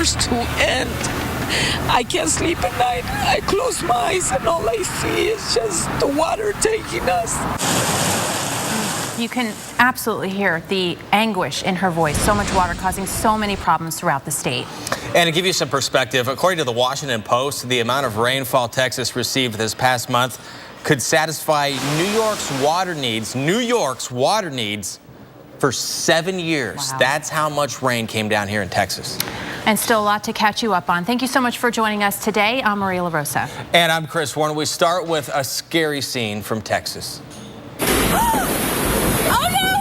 years to end. I can't sleep at night. I close my eyes and all I see is just the water taking us. You can absolutely hear the anguish in her voice. So much water causing so many problems throughout the state. And to give you some perspective, according to the Washington Post, the amount of rainfall Texas received this past month could satisfy New York's water needs for 7 years. Wow. That's how much rain came down here in Texas. And still a lot to catch you up on. Thank you so much for joining us today. I'm Maria LaRosa. And I'm Chris Warner. We start with a scary scene from Texas. Oh no!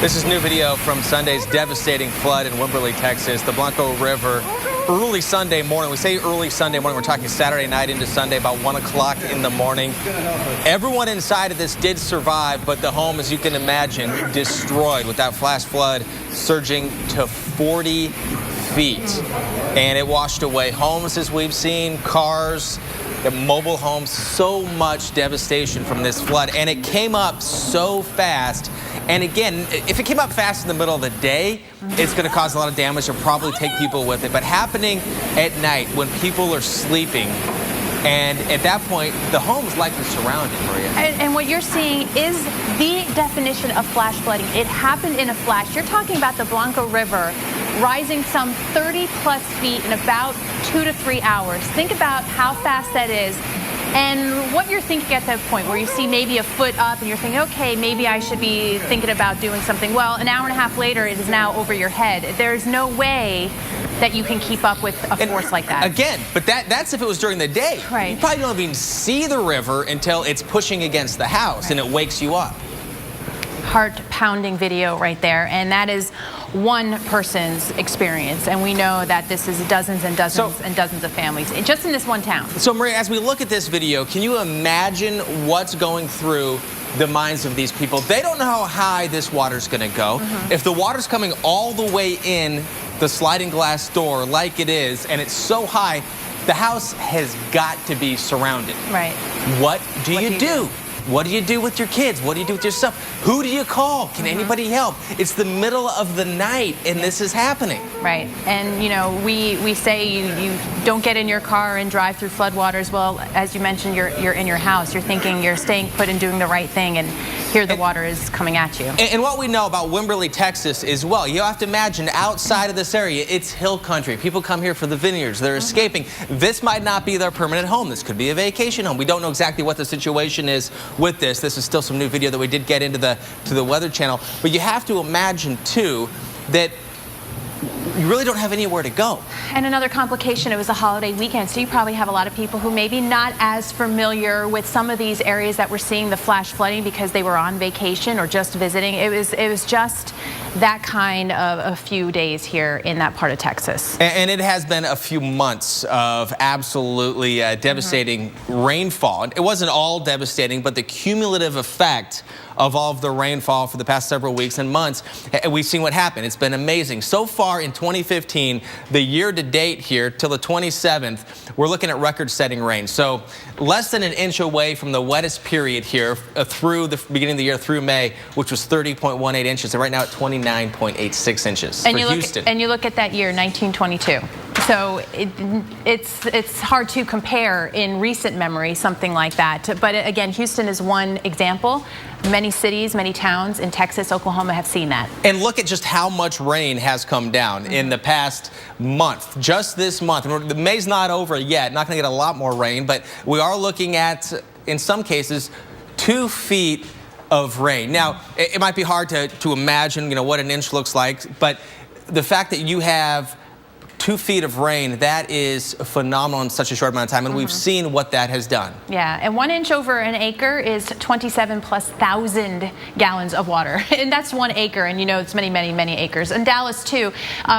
This is new video from Sunday's devastating flood in Wimberley, Texas. The Blanco River, early Sunday morning. We say early Sunday morning. We're talking Saturday night into Sunday, about 1 o'clock in the morning. Everyone inside of this did survive, but the home, as you can imagine, destroyed with that flash flood surging to 40 feet. And it washed away homes, as we've seen, cars, mobile homes, so much devastation from this flood. And it came up so fast. And again, if it came up fast in the middle of the day, it's going to cause a lot of damage and probably take people with it. But happening at night when people are sleeping, and at that point, the home is likely surrounded, Maria. And what you're seeing is the definition of flash flooding. It happened in a flash. You're talking about the Blanco River rising some 30 plus feet in about 2 to 3 hours. Think about how fast that is. And what you're thinking at that point where you see maybe a foot up and you're thinking, okay, maybe I should be thinking about doing something. Well, an hour and a half later, it is now over your head. There's no way that you can keep up with a force like that. Again, but that's if it was during the day. Right. You probably don't even see the river until it's pushing against the house and it wakes you up. Heart-pounding video right there, and that is one person's experience, and we know that this is dozens and dozens and dozens of families just in this one town. So Maria, as we look at this video, can you imagine what's going through the minds of these people? They don't know how high this water's going to go. If the water's coming all the way in the sliding glass door like it is, and it's so high, the house has got to be surrounded. Right. What do you do? What do you do with your kids? What do you do with yourself? Who do you call? Can anybody help? It's the middle of the night and this is happening. Right. And, you know, we say you don't get in your car and drive through floodwaters. Well, as you mentioned, you're in your house. You're thinking you're staying put and doing the right thing, and here the water is coming at you. And what we know about Wimberley, Texas as well, you have to imagine outside of this area, it's hill country. People come here for the vineyards. They're escaping. This might not be their permanent home. This could be a vacation home. We don't know exactly what the situation is with this. This is still some new video that we did get into the Weather Channel. But you have to imagine, too, that you really don't have anywhere to go. And another complication, it was a holiday weekend, so you probably have a lot of people who maybe not as familiar with some of these areas that we're seeing the flash flooding because they were on vacation or just visiting. It was just that kind of a few days here in that part of Texas. And it has been a few months of absolutely devastating rainfall. It wasn't all devastating, but the cumulative effect of all of the rainfall for the past several weeks and months, we've seen what happened. It's been amazing. So far in 2015, the year to date here till the 27th, we're looking at record-setting rain. So less than an inch away from the wettest period here through the beginning of the year through May, which was 30.18 inches, and right now at 29.86 inches for Houston. And you look at that year, 1922. So it's hard to compare in recent memory something like that. But again, Houston is one example. Many cities, many towns in Texas, Oklahoma have seen that. And look at just how much rain has come down in the past month, just this month. The May's not over yet, not going to get a lot more rain, but we are looking at, in some cases, 2 feet of rain. Now, it might be hard to imagine, what an inch looks like, but the fact that you have 2 feet of rain. That is phenomenal in such a short amount of time, and we've seen what that has done. Yeah, and 1 inch over an acre is 27,000+ gallons of water, and that's 1 acre, and you know it's many, many, many acres. And Dallas too.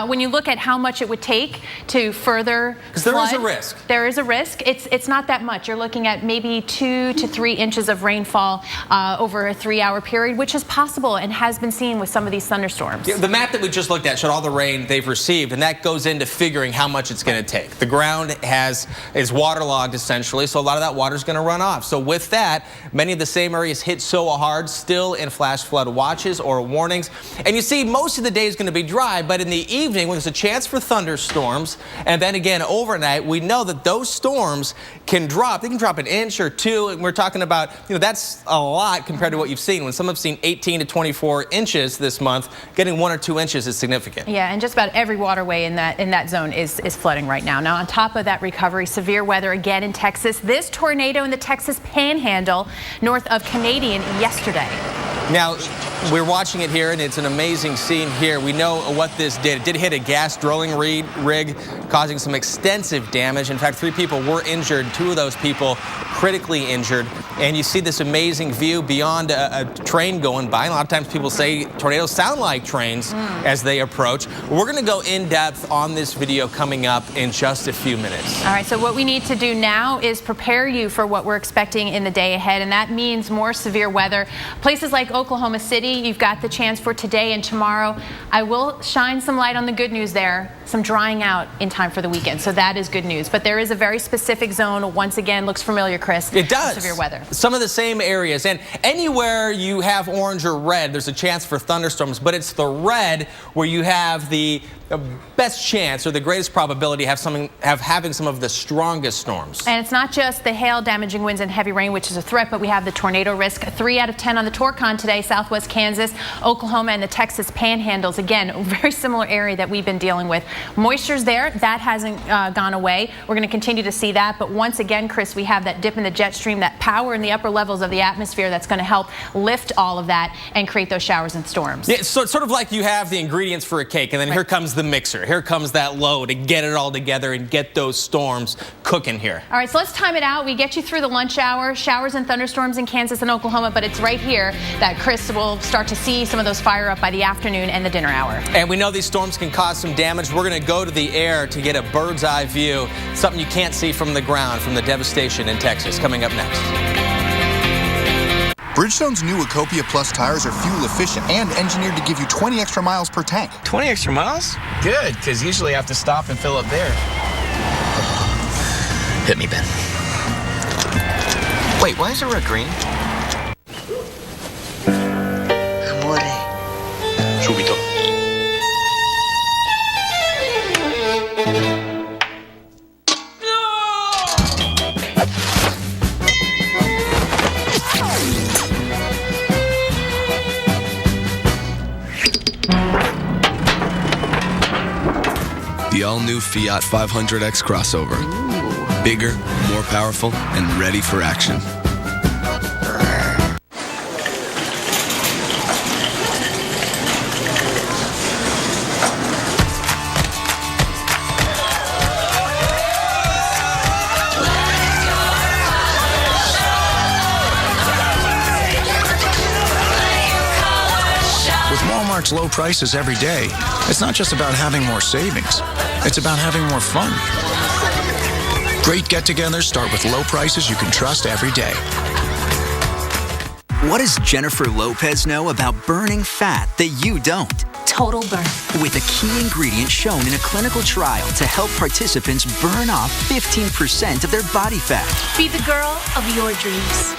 When you look at how much it would take to further because there is a risk. There is a risk. It's not that much. You're looking at maybe 2 to 3 inches of rainfall over a 3-hour period, which is possible and has been seen with some of these thunderstorms. The map that we just looked at showed all the rain they've received, and that goes into figuring how much it's going to take. The ground is waterlogged essentially, so a lot of that water is going to run off. So with that, many of the same areas hit so hard, still in flash flood watches or warnings. And you see, most of the day is going to be dry, but in the evening, when there's a chance for thunderstorms, and then again overnight, we know that those storms can drop. They can drop 1 inch or 2, and we're talking about, you know, that's a lot compared to what you've seen. When some have seen 18 to 24 inches this month, getting 1 or 2 inches is significant. Yeah, and just about every waterway in that zone is flooding right now. Now, on top of that recovery, severe weather again in Texas. This tornado in the Texas Panhandle, north of Canadian, yesterday. Now, we're watching it here, and it's an amazing scene here. We know what this did. It did hit a gas drilling rig, causing some extensive damage. In fact, 3 people were injured, 2 of those people critically injured. And you see this amazing view beyond a train going by. And a lot of times people say tornadoes sound like trains as they approach. We're going to go in depth on this video coming up in just a few minutes. All right, so what we need to do now is prepare you for what we're expecting in the day ahead, and that means more severe weather. Places like Oklahoma City, you've got the chance for today and tomorrow. I will shine some light on the good news there, some drying out in time for the weekend, so that is good news. But there is a very specific zone, once again, looks familiar, Chris. It does. Severe weather. Some of the same areas, and anywhere you have orange or red, there's a chance for thunderstorms, but it's the red where you have the best chance or the greatest probability of having some of the strongest storms. And it's not just the hail, damaging winds, and heavy rain, which is a threat, but we have the tornado risk. 3 out of 10 on the Torcon today, southwest Kansas, Oklahoma, and the Texas Panhandles. Again, a very similar area that we've been dealing with. Moisture's there. That hasn't gone away. We're going to continue to see that. But once again, Chris, we have that dip in the jet stream, that power in the upper levels of the atmosphere that's going to help lift all of that and create those showers and storms. Yeah, so it's sort of like you have the ingredients for a cake, and then here comes the mixer. Here comes that load to get it all together and get those storms cooking here. All right, so let's time it out. We get you through the lunch hour, showers and thunderstorms in Kansas and Oklahoma, but it's right here that Chris will start to see some of those fire up by the afternoon and the dinner hour. And we know these storms can cause some damage. We're going to go to the air to get a bird's eye view, something you can't see from the ground, from the devastation in Texas. Coming up next. Bridgestone's new Ecopia Plus tires are fuel efficient and engineered to give you 20 extra miles per tank. 20 extra miles? Good, because usually I have to stop and fill up there. Hit me, Ben. Wait, why is the red green? Amore. Subito. The all-new Fiat 500X crossover. Ooh. Bigger, more powerful, and ready for action. Walmart's low prices every day, it's not just about having more savings. It's about having more fun. Great get-togethers start with low prices you can trust every day. What does Jennifer Lopez know about burning fat that you don't? Total burn. With a key ingredient shown in a clinical trial to help participants burn off 15% of their body fat. Be the girl of your dreams.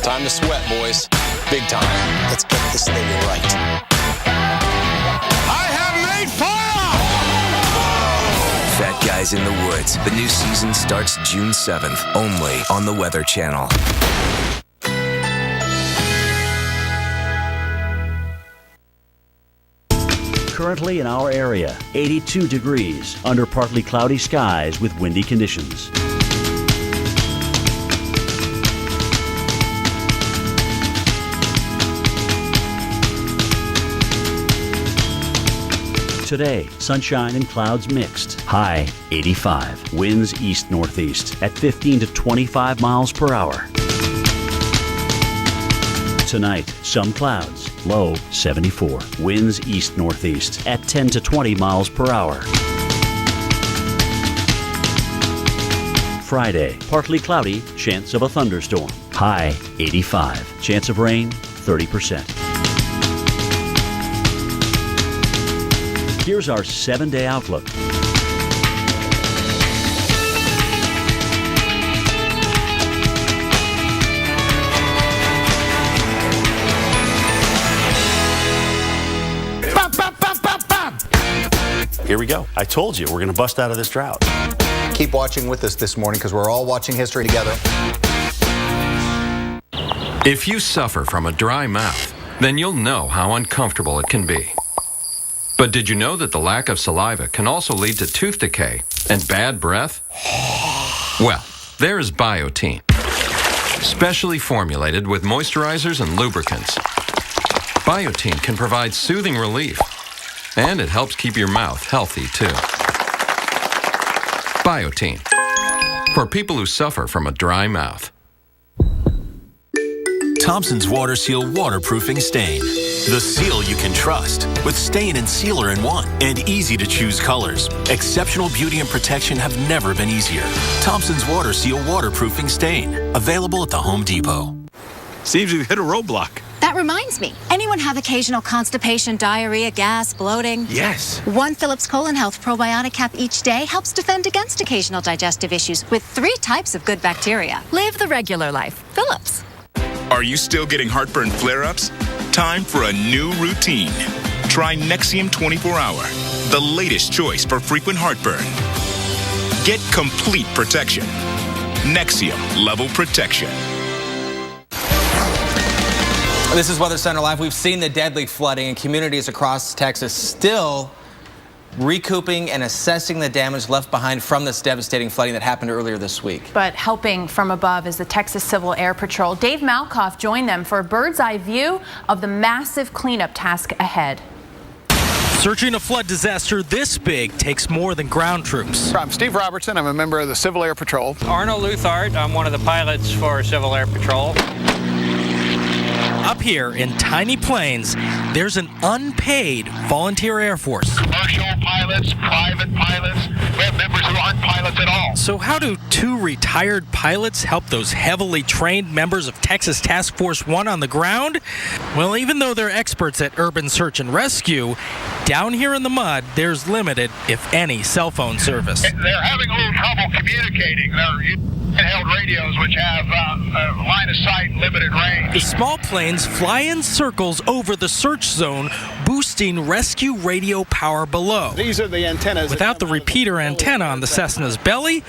Time to sweat, boys. Big time. Let's get this thing right. I have made fire! Fat Guys in the Woods. The new season starts June 7th, only on the Weather Channel. Currently in our area, 82 degrees under partly cloudy skies with windy conditions. today, sunshine and clouds mixed. High 85. Winds east-northeast at 15 to 25 miles per hour. Tonight, some clouds. Low 74. Winds east-northeast at 10 to 20 miles per hour. Friday, partly cloudy, chance of a thunderstorm. High 85. Chance of rain 30%. Here's our 7-day outlook. Here we go. I told you we're going to bust out of this drought. Keep watching with us this morning because we're all watching history together. If you suffer from a dry mouth, then you'll know how uncomfortable it can be. But did you know that the lack of saliva can also lead to tooth decay and bad breath? Well, there is Biotene, specially formulated with moisturizers and lubricants. Biotene can provide soothing relief, and it helps keep your mouth healthy too. Biotene, for people who suffer from a dry mouth. Thompson's Water Seal Waterproofing Stain. The seal you can trust, with stain and sealer in one, and easy to choose colors. Exceptional beauty and protection have never been easier. Thompson's Water Seal Waterproofing Stain. Available at the Home Depot. Seems we've hit a roadblock. That reminds me, anyone have occasional constipation, diarrhea, gas, bloating? Yes. One Phillips Colon Health probiotic cap each day helps defend against occasional digestive issues with 3 types of good bacteria. Live the regular life. Phillips. Are you still getting heartburn flare-ups? Time for a new routine. Try Nexium 24-Hour, the latest choice for frequent heartburn. Get complete protection. Nexium Level Protection. This is Weather Center Live. We've seen the deadly flooding in communities across Texas still recouping and assessing the damage left behind from this devastating flooding that happened earlier this week. But helping from above is the Texas Civil Air Patrol. Dave Malkoff joined them for a bird's eye view of the massive cleanup task ahead. Searching a flood disaster this big takes more than ground troops. I'm Steve Robertson. I'm a member of the Civil Air Patrol. Arnold Luthart. I'm one of the pilots for Civil Air Patrol. Up here in Tiny Plains, there's an unpaid volunteer Air Force. Commercial pilots, private pilots, we have members who aren't pilots at all. So how do 2 retired pilots help those heavily trained members of Texas Task Force 1 on the ground? Well, even though they're experts at urban search and rescue, down here in the mud, there's limited, if any, cell phone service. They're having a little trouble communicating. They're handheld radios which have line of sight, limited range. The small planes fly in circles over the search zone, boosting rescue radio power below. These are the antennas. Without the repeater antenna on the Cessna's belly,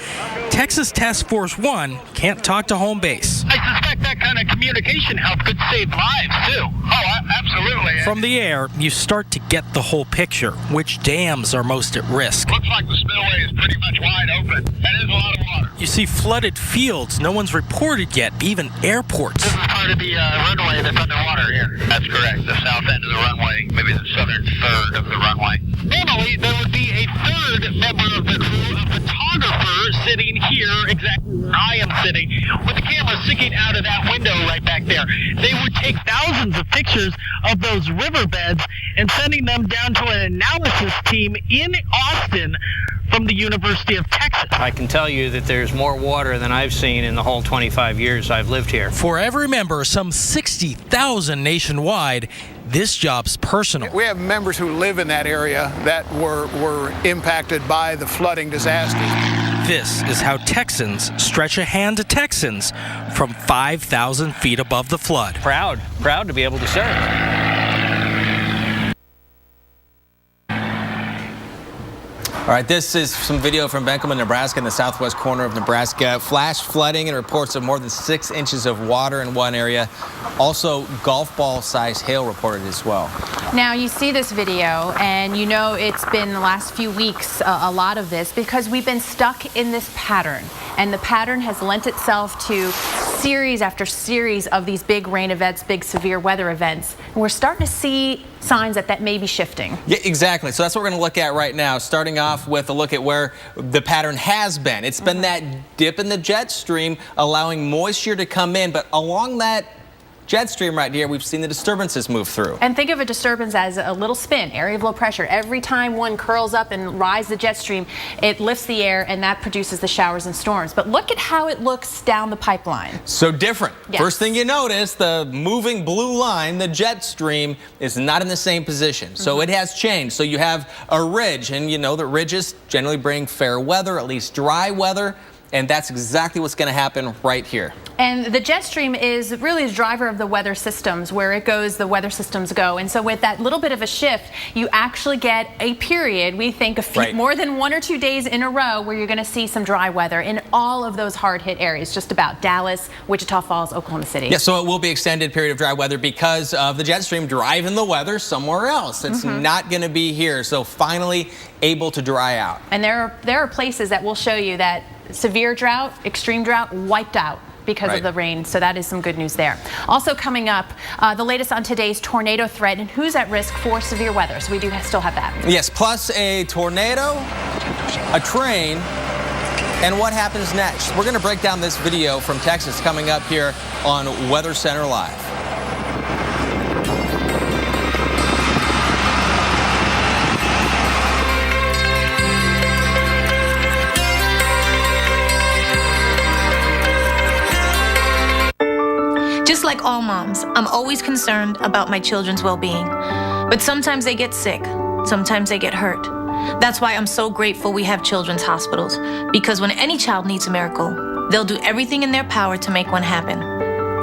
Texas Task Force 1 can't talk to home base. I suspect that kind of communication help could save lives, too. Oh, absolutely. From the air, you start to get the whole picture. Which dams are most at risk? Looks like the spillway is pretty much wide open. That is a lot of water. You see flooded fields no one's reported yet, even airports. This is part of the runway that's underwater here. That's correct. The south end of the runway, maybe the southern third of the runway. Normally, there would be a third member of the crew, a photographer, sitting here exactly where I am sitting, with the camera sticking out of that window right back there. They would take thousands of pictures of those riverbeds and sending them down to an analysis team in Austin from the University of Texas. I can tell you that there's more water than I've seen in the whole 25 years I've lived here. For every member, some 60,000 nationwide, this job's personal. We have members who live in that area that were impacted by the flooding disaster. This is how Texans stretch a hand to Texans from 5,000 feet above the flood. Proud to be able to serve. All right, this is some video from Benkelman, Nebraska, in the southwest corner of Nebraska. Flash flooding and reports of more than 6 inches of water in one area. Also, golf ball size hail reported as well. Now, you see this video, and you know it's been the last few weeks, a lot of this, because we've been stuck in this pattern. And the pattern has lent itself to series after series of these big rain events, big severe weather events. And we're starting to see signs that may be shifting. Yeah, exactly. So that's what we're going to look at right now, starting off with a look at where the pattern has been. It's been that dip in the jet stream, allowing moisture to come in, but along that jet stream right here, we've seen the disturbances move through. And think of a disturbance as a little spin, area of low pressure. Every time one curls up and rises the jet stream, it lifts the air, and that produces the showers and storms. But look at how it looks down the pipeline. So different. Yes. First thing you notice, the moving blue line, the jet stream, is not in the same position. So it has changed. So you have a ridge, and you know that ridges generally bring fair weather, at least dry weather. And that's exactly what's going to happen right here. And the jet stream is really the driver of the weather systems. Where it goes, the weather systems go. And so with that little bit of a shift, you actually get a period, we think, more than 1 or 2 days in a row where you're going to see some dry weather in all of those hard-hit areas, just about Dallas, Wichita Falls, Oklahoma City. Yeah, so it will be extended period of dry weather because of the jet stream driving the weather somewhere else. It's not going to be here. So finally able to dry out. And there are places that will show you that severe drought, extreme drought, wiped out because of the rain. So that is some good news there. Also coming up, the latest on today's tornado threat and who's at risk for severe weather. So we do still have that. Yes, plus a tornado, a train, and what happens next. We're going to break down this video from Texas coming up here on Weather Center Live. Just like all moms, I'm always concerned about my children's well-being. But sometimes they get sick, sometimes they get hurt. That's why I'm so grateful we have children's hospitals, because when any child needs a miracle, they'll do everything in their power to make one happen.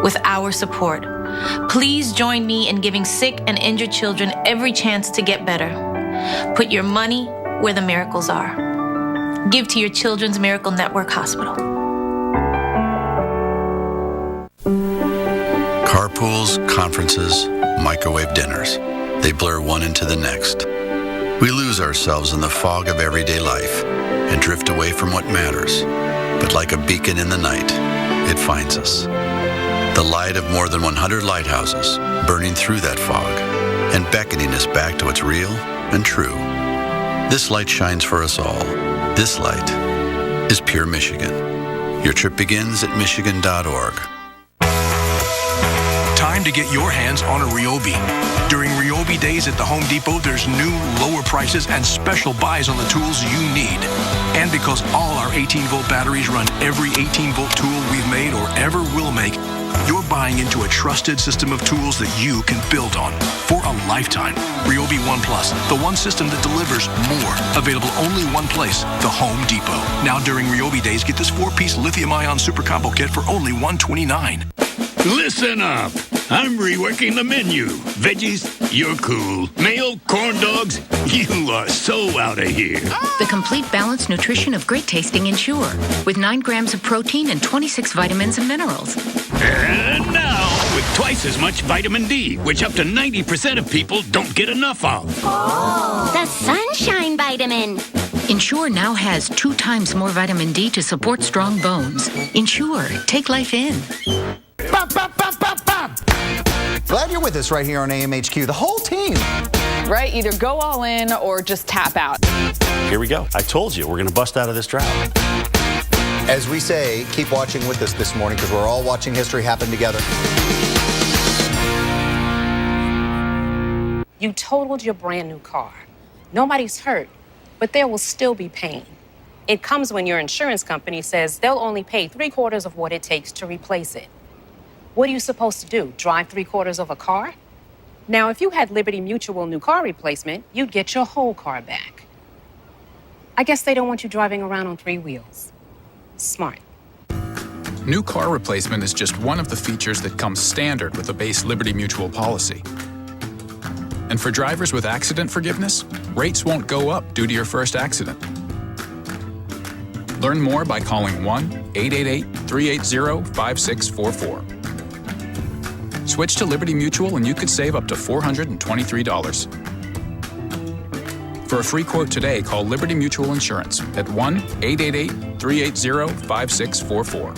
With our support, please join me in giving sick and injured children every chance to get better. Put your money where the miracles are. Give to your Children's Miracle Network Hospital. Carpools, conferences, microwave dinners. They blur one into the next. We lose ourselves in the fog of everyday life and drift away from what matters. But like a beacon in the night, it finds us. The light of more than 100 lighthouses burning through that fog and beckoning us back to what's real and true. This light shines for us all. This light is Pure Michigan. Your trip begins at Michigan.org. Time to get your hands on a Ryobi. During Ryobi days at the Home Depot, there's new, lower prices and special buys on the tools you need. And because all our 18-volt batteries run every 18-volt tool we've made or ever will make, you're buying into a trusted system of tools that you can build on for a lifetime. Ryobi One Plus, the one system that delivers more. Available only one place, the Home Depot. Now during Ryobi days, get this 4-piece lithium-ion super combo kit for only $129. Listen up. I'm reworking the menu. Veggies, you're cool. Mayo, corn dogs, you are so out of here. The complete balanced nutrition of great tasting Ensure, with 9 grams of protein and 26 vitamins and minerals. And now, with twice as much vitamin D, which up to 90% of people don't get enough of. Oh, the sunshine vitamin. Ensure now has 2 times more vitamin D to support strong bones. Ensure, take life in. Bop, bop, bop, bop, bop. Glad you're with us right here on AMHQ. The whole team. Right? Either go all in or just tap out. Here we go. I told you, we're going to bust out of this drought. As we say, keep watching with us this morning because we're all watching history happen together. You totaled your brand new car. Nobody's hurt, but there will still be pain. It comes when your insurance company says they'll only pay 3/4 of what it takes to replace it. What are you supposed to do? Drive 3/4 of a car? Now, if you had Liberty Mutual new car replacement, you'd get your whole car back. I guess they don't want you driving around on 3 wheels. Smart. New car replacement is just one of the features that comes standard with a base Liberty Mutual policy. And for drivers with accident forgiveness, rates won't go up due to your first accident. Learn more by calling 1-888-380-5644. Switch to Liberty Mutual and you could save up to $423. For a free quote today, call Liberty Mutual Insurance at 1-888-380-5644.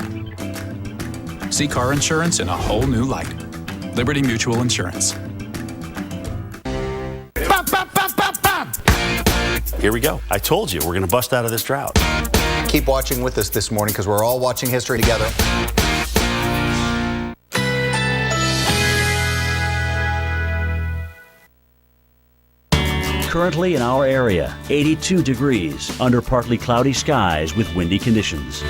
See car insurance in a whole new light. Liberty Mutual Insurance. Here we go. I told you, we're going to bust out of this drought. Keep watching with us this morning because we're all watching history together. Currently in our area, 82 degrees under partly cloudy skies with windy conditions.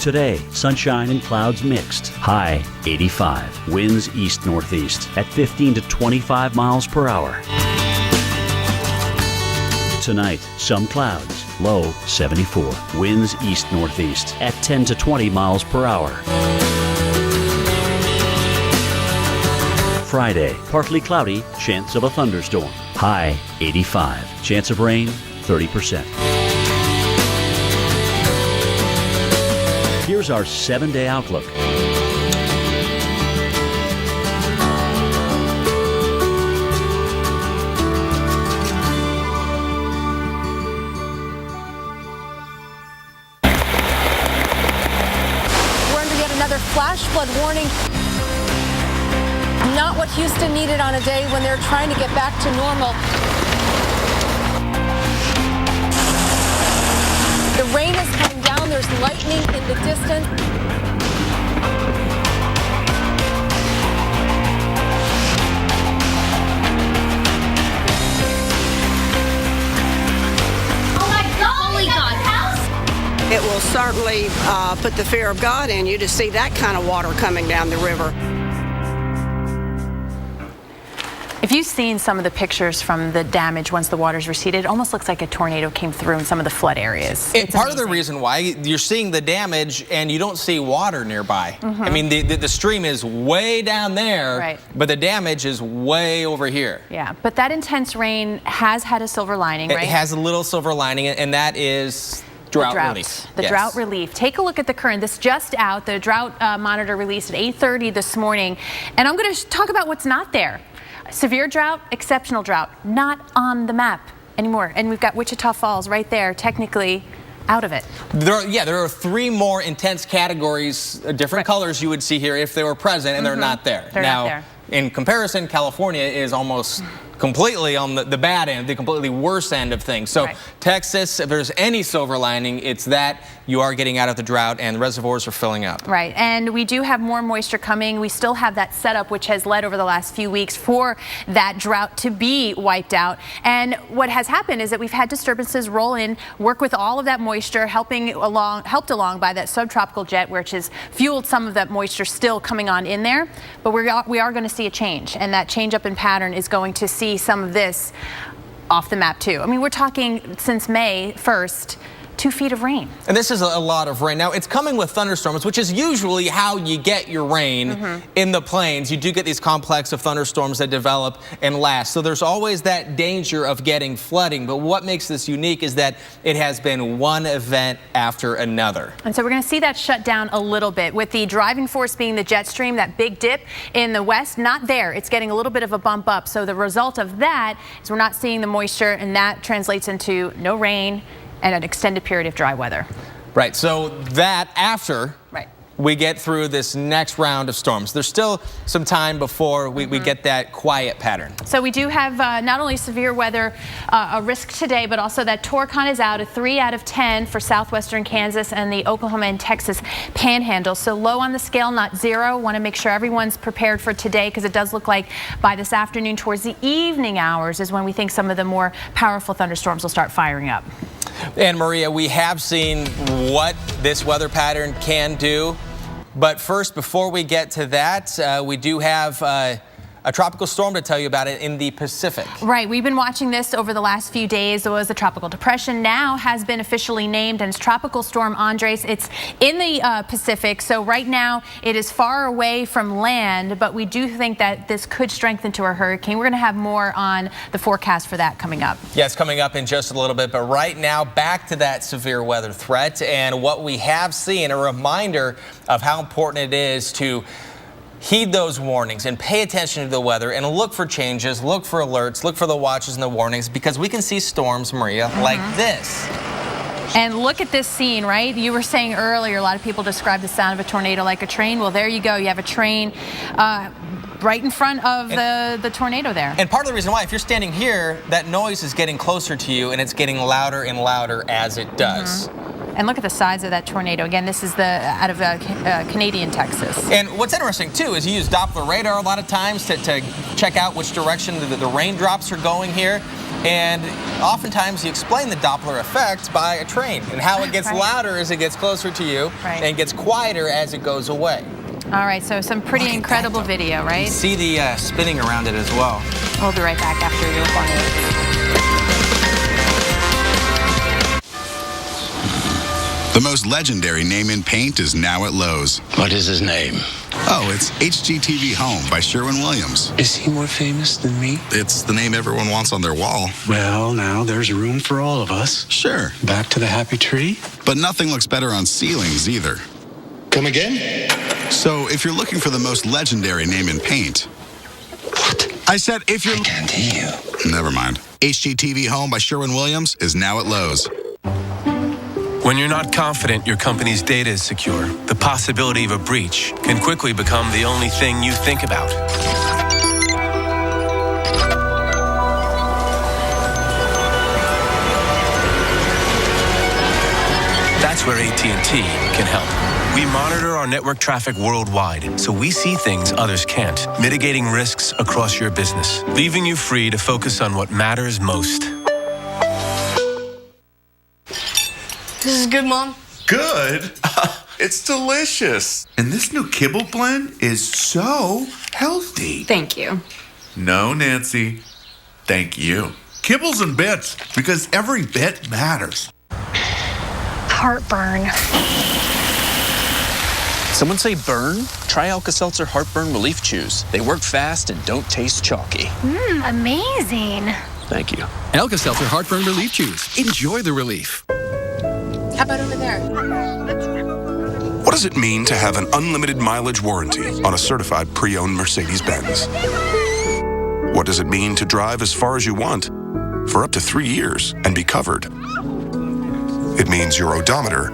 Today, sunshine and clouds mixed. High 85. Winds east-northeast at 15 to 25 miles per hour. Tonight, some clouds. Low 74. Winds east-northeast at 10 to 20 miles per hour. Friday, partly cloudy, chance of a thunderstorm. High 85. Chance of rain 30%. Here's our 7-day outlook. We're under yet another flash flood warning. Not what Houston needed on a day when they're trying to get back to normal. The rain is coming down. There's lightning in the distance. Oh my God, house! It will certainly put the fear of God in you to see that kind of water coming down the river. If you've seen some of the pictures from the damage once the waters receded, it almost looks like a tornado came through in some of the flood areas. It's part of the reason why you're seeing the damage and you don't see water nearby. I mean, the stream is way down there, Right. but the damage is way over here. Yeah, but that intense rain has had a silver lining, right? It has a little silver lining, and that is drought relief. The Yes. drought relief. Take a look at the current. This just out. The drought monitor released at 8:30 this morning. And I'm going to talk about what's not there. Severe drought, exceptional drought, not on the map anymore. And we've got Wichita Falls right there, technically out of it. There are 3 more intense categories, different colors you would see here if they were present, and they're not there. They're now, not there. In comparison, California is almost completely on the bad end, the completely worse end of things. So Texas, if there's any silver lining, it's that you are getting out of the drought and reservoirs are filling up. Right, and we do have more moisture coming. We still have that setup which has led over the last few weeks for that drought to be wiped out. And what has happened is that we've had disturbances roll in, work with all of that moisture, helped along by that subtropical jet, which has fueled some of that moisture still coming on in there. But we are going to see a change, and that change up in pattern is going to see some of this off the map too. I mean, we're talking since May 1st, 2 feet of rain. And this is a lot of rain. Now, it's coming with thunderstorms, which is usually how you get your rain in the plains. You do get these complex of thunderstorms that develop and last. So there's always that danger of getting flooding. But what makes this unique is that it has been one event after another. And so we're going to see that shut down a little bit, with the driving force being the jet stream, that big dip in the west, not there. It's getting a little bit of a bump up. So the result of that is we're not seeing the moisture, and that translates into no rain and an extended period of dry weather. Right, so that after Right. we get through this next round of storms. There's still some time before we get that quiet pattern. So we do have not only severe weather a risk today, but also that Torcon is out, a 3 out of 10 for southwestern Kansas and the Oklahoma and Texas panhandle. So low on the scale, not 0. Want to make sure everyone's prepared for today, because it does look like by this afternoon towards the evening hours is when we think some of the more powerful thunderstorms will start firing up. And Maria, we have seen what this weather pattern can do. But first, before we get to that, we do have a tropical storm to tell you about it in the Pacific. Right, we've been watching this over the last few days. It was a tropical depression, now has been officially named, and it's Tropical Storm Andres. It's in the Pacific, so right now it is far away from land, but we do think that this could strengthen to a hurricane. We're going to have more on the forecast for that coming up. Yeah, it's coming up in just a little bit, but right now back to that severe weather threat and what we have seen, a reminder of how important it is to heed those warnings and pay attention to the weather and look for changes, look for alerts, look for the watches and the warnings, because we can see storms, Maria, like this. And look at this scene, right? You were saying earlier, a lot of people describe the sound of a tornado like a train. Well, there you go. You have a train right in front of the tornado there. And part of the reason why, if you're standing here, that noise is getting closer to you, and it's getting louder and louder as it does. And look at the size of that tornado. Again, this is out of Canadian Texas. And what's interesting, too, is you use Doppler radar a lot of times to check out which direction the raindrops are going here. And oftentimes you explain the Doppler effect by a train and how it gets louder as it gets closer to you and gets quieter as it goes away. All right, so some pretty incredible video, right? You see the spinning around it as well. We'll be right back after your warning. The most legendary name in paint is now at Lowe's. What is his name? Oh, it's HGTV Home by Sherwin-Williams. Is he more famous than me? It's the name everyone wants on their wall. Well, now there's room for all of us. Sure. Back to the happy tree? But nothing looks better on ceilings either. Come again? So if you're looking for the most legendary name in paint... What? I said if you're... I can't hear you. Never mind. HGTV Home by Sherwin-Williams is now at Lowe's. When you're not confident your company's data is secure, the possibility of a breach can quickly become the only thing you think about. That's where AT&T can help. We monitor our network traffic worldwide, so we see things others can't, mitigating risks across your business, leaving you free to focus on what matters most. This is good, Mom. Good? It's delicious. And this new kibble blend is so healthy. Thank you. No, Nancy. Thank you. Kibbles and bits, because every bit matters. Heartburn. Someone say burn? Try Alka-Seltzer Heartburn Relief Chews. They work fast and don't taste chalky. Amazing. Thank you. Alka-Seltzer Heartburn Relief Chews. Enjoy the relief. How about over there? What does it mean to have an unlimited mileage warranty on a certified pre-owned Mercedes-Benz? What does it mean to drive as far as you want for up to 3 years and be covered? It means your odometer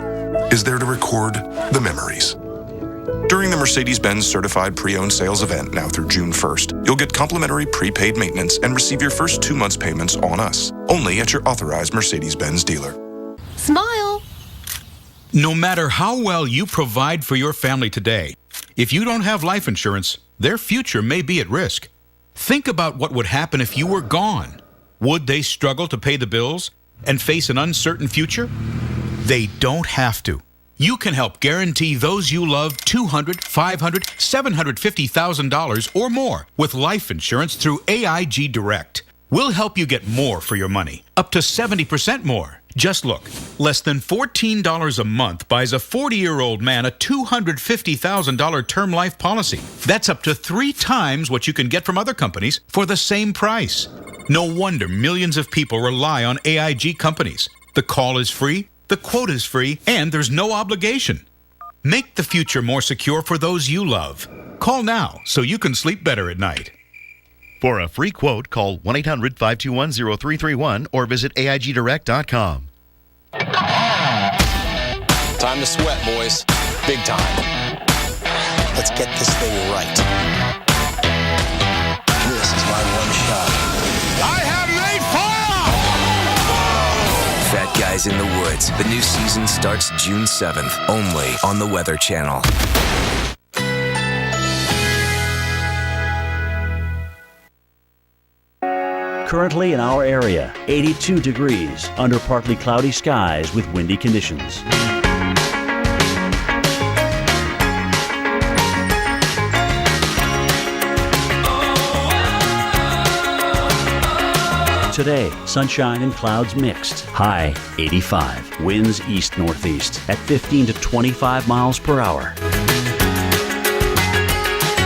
is there to record the memories. During the Mercedes-Benz Certified Pre-Owned Sales event now through June 1st, you'll get complimentary prepaid maintenance and receive your first 2 months payments on us, only at your authorized Mercedes-Benz dealer. Smile. No matter how well you provide for your family today, if you don't have life insurance, their future may be at risk. Think about what would happen if you were gone. Would they struggle to pay the bills and face an uncertain future? They don't have to. You can help guarantee those you love $200,000, $500,000, $750,000 or more with life insurance through AIG Direct. We'll help you get more for your money, up to 70% more. Just look, less than $14 a month buys a 40-year-old man a $250,000 term life policy. That's up to 3 times what you can get from other companies for the same price. No wonder millions of people rely on AIG companies. The call is free, the quote is free, and there's no obligation. Make the future more secure for those you love. Call now so you can sleep better at night. For a free quote, call 1-800-521-0331 or visit AIGDirect.com. Time to sweat, boys. Big time. Let's get this thing right. This is my one shot. I have made fire! Fat Guys in the Woods. The new season starts June 7th, only on the Weather Channel. Currently in our area, 82 degrees under partly cloudy skies with windy conditions. Today, sunshine and clouds mixed. High 85. Winds east-northeast at 15 to 25 miles per hour.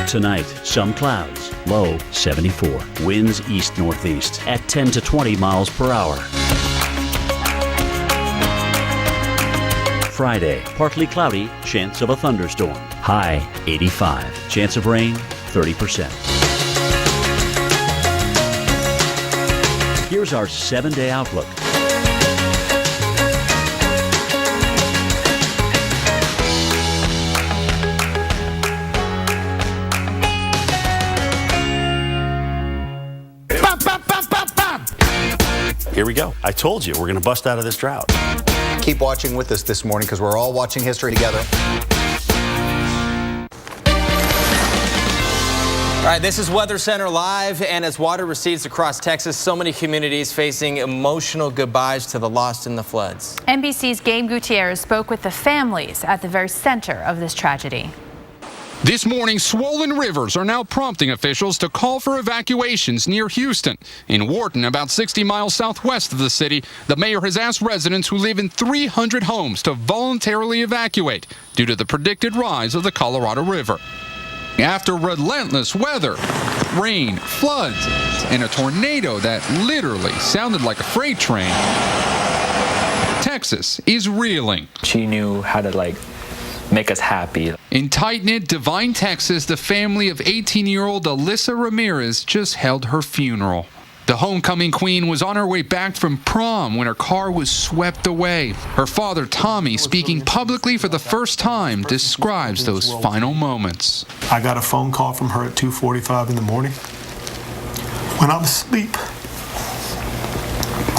Tonight, some clouds. Low 74. Winds east-northeast at 10 to 20 miles per hour. Friday, partly cloudy, chance of a thunderstorm. High 85. Chance of rain 30%. Here's our 7-day outlook. Here we go. I told you we're going to bust out of this drought. Keep watching with us this morning because we're all watching history together. All right, this is Weather Center Live, and as water recedes across Texas, so many communities facing emotional goodbyes to the lost in the floods. NBC's Gabe Gutierrez spoke with the families at the very center of this tragedy. This morning, swollen rivers are now prompting officials to call for evacuations near Houston. In Wharton, about 60 miles southwest of the city, the mayor has asked residents who live in 300 homes to voluntarily evacuate due to the predicted rise of the Colorado River. After relentless weather, rain, floods, and a tornado that literally sounded like a freight train, Texas is reeling. She knew how to, make us happy. In tight-knit Devine, Texas, the family of 18-year-old Alyssa Ramirez just held her funeral. The homecoming queen was on her way back from prom when her car was swept away. Her father, Tommy, speaking publicly for the first time, describes those final moments. I got a phone call from her at 2:45 in the morning when I'm asleep.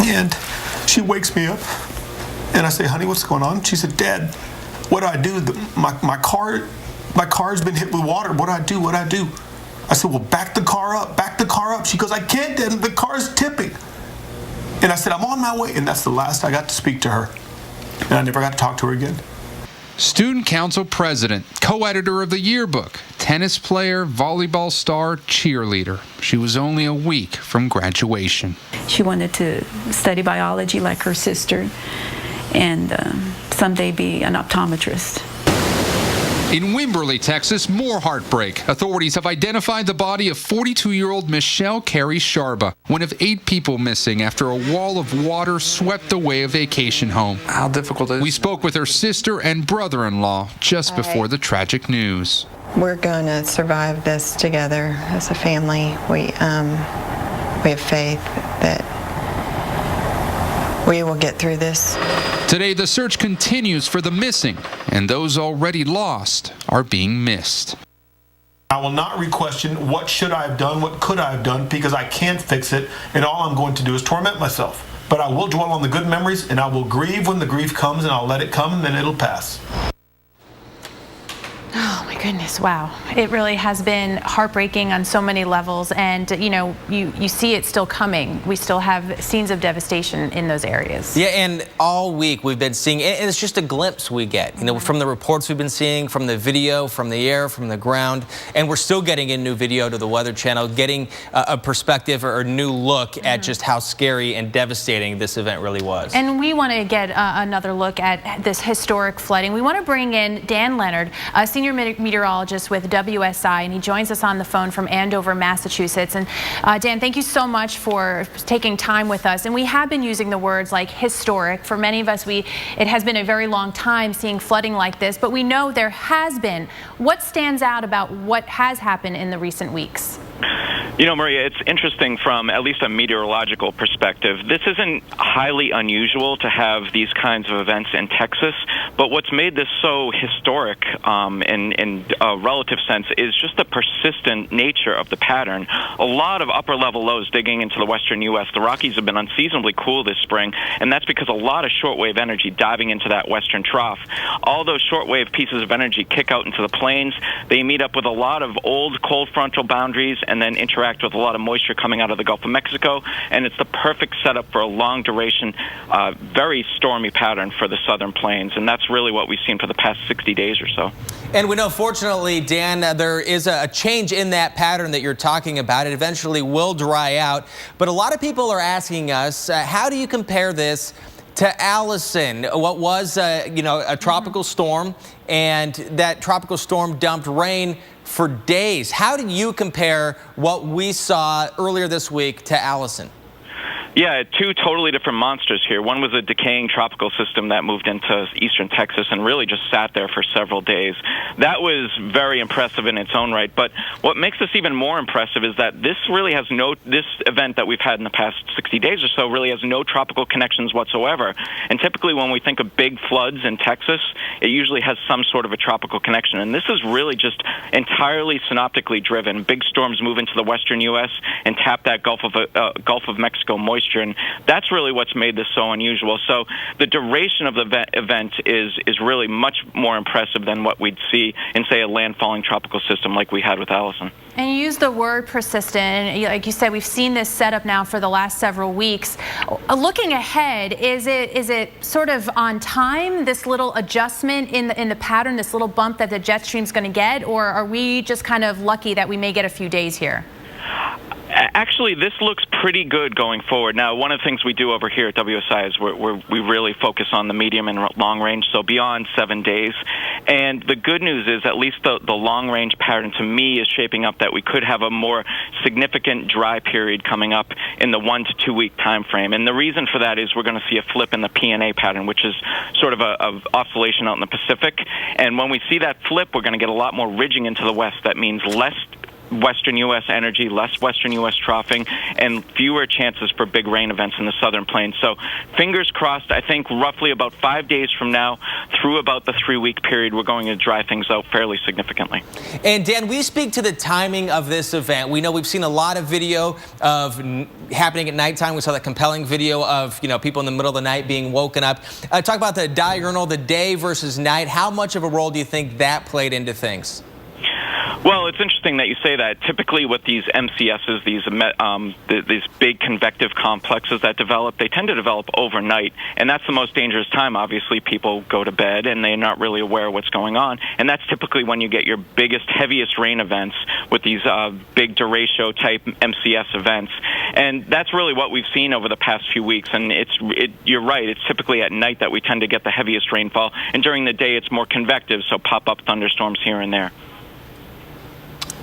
And she wakes me up, and I say, honey, what's going on? She said, Dad, what do I do? My car's been hit with water. What do I do? I said, well, back the car up. She goes, I can't, Dad, the car's tipping. And I said, I'm on my way. And that's the last I got to speak to her. And I never got to talk to her again. Student Council President, co-editor of the yearbook, tennis player, volleyball star, cheerleader. She was only a week from graduation. She wanted to study biology like her sister and someday be an optometrist. In Wimberley, Texas, more heartbreak. Authorities have identified the body of 42-year-old Michelle Carey Sharba, one of 8 people missing after a wall of water swept away a vacation home. How difficult is it? We spoke with her sister and brother-in-law just before the tragic news. We're going to survive this together as a family. We have faith that we will get through this. Today, the search continues for the missing, and those already lost are being missed. I will not re-question what should I have done, what could I have done, because I can't fix it, and all I'm going to do is torment myself. But I will dwell on the good memories, and I will grieve when the grief comes, and I'll let it come, and then it'll pass. Oh my goodness, wow. It really has been heartbreaking on so many levels, and you see it still coming. We still have scenes of devastation in those areas. Yeah, and all week we've been seeing, and it's just a glimpse we get, from the reports we've been seeing, from the video, from the air, from the ground, and we're still getting in new video to the Weather Channel, getting a perspective or a new look at just how scary and devastating this event really was. And we want to get another look at this historic flooding. We want to bring in Dan Leonard, senior meteorologist with WSI, and he joins us on the phone from Andover, Massachusetts. And Dan, thank you so much for taking time with us. And we have been using the words like historic. For many of us, it has been a very long time seeing flooding like this, but we know there has been. What stands out about what has happened in the recent weeks? Maria, it's interesting from at least a meteorological perspective. This isn't highly unusual to have these kinds of events in Texas, but what's made this so historic in a relative sense is just the persistent nature of the pattern. A lot of upper-level lows digging into the western U.S. The Rockies have been unseasonably cool this spring, and that's because a lot of shortwave energy diving into that western trough. All those shortwave pieces of energy kick out into the plains. They meet up with a lot of old cold frontal boundaries and then interact with a lot of moisture coming out of the Gulf of Mexico, and it's the perfect setup for a long duration, very stormy pattern for the southern plains, and that's really what we've seen for the past 60 days or so. And we know, fortunately, Dan, there is a change in that pattern that you're talking about. It eventually will dry out, but a lot of people are asking us, how do you compare this to Allison, what was a tropical storm, and that tropical storm dumped rain for days? How do you compare what we saw earlier this week to Allison? Yeah, two totally different monsters here. One was a decaying tropical system that moved into eastern Texas and really just sat there for several days. That was very impressive in its own right. But what makes this even more impressive is that this event that we've had in the past 60 days or so really has no tropical connections whatsoever. And typically when we think of big floods in Texas, it usually has some sort of a tropical connection. And this is really just entirely synoptically driven. Big storms move into the western U.S. and tap that Gulf of Mexico moisture. And that's really what's made this so unusual. So the duration of the event is really much more impressive than what we'd see in, say, a landfalling tropical system like we had with Allison. And you use the word persistent. Like you said, we've seen this setup now for the last several weeks. Looking ahead, is it sort of on time, this little adjustment in the pattern, this little bump that the jet stream's going to get, or are we just kind of lucky that we may get a few days here? Actually, this looks pretty good going forward. Now, one of the things we do over here at WSI is we really focus on the medium and long range, so beyond 7 days. And the good news is at least the long range pattern to me is shaping up that we could have a more significant dry period coming up in the 1 to 2 week time frame. And the reason for that is we're going to see a flip in the PNA pattern, which is sort of a oscillation out in the Pacific. And when we see that flip, we're going to get a lot more ridging into the west. That means less western U.S. energy, less western U.S. troughing, and fewer chances for big rain events in the southern plains. So fingers crossed, I think roughly about 5 days from now through about the 3 week period, we're going to dry things out fairly significantly. And Dan, we speak to the timing of this event. We know we've seen a lot of video of happening at nighttime. We saw that compelling video of people in the middle of the night being woken up. Talk about the diurnal, the day versus night. How much of a role do you think that played into things? Well, it's interesting that you say that. Typically with these MCSs, these big convective complexes that develop, they tend to develop overnight. And that's the most dangerous time. Obviously, people go to bed and they're not really aware of what's going on. And that's typically when you get your biggest, heaviest rain events with these big derecho type MCS events. And that's really what we've seen over the past few weeks. And you're right, it's typically at night that we tend to get the heaviest rainfall. And during the day, it's more convective, so pop-up thunderstorms here and there.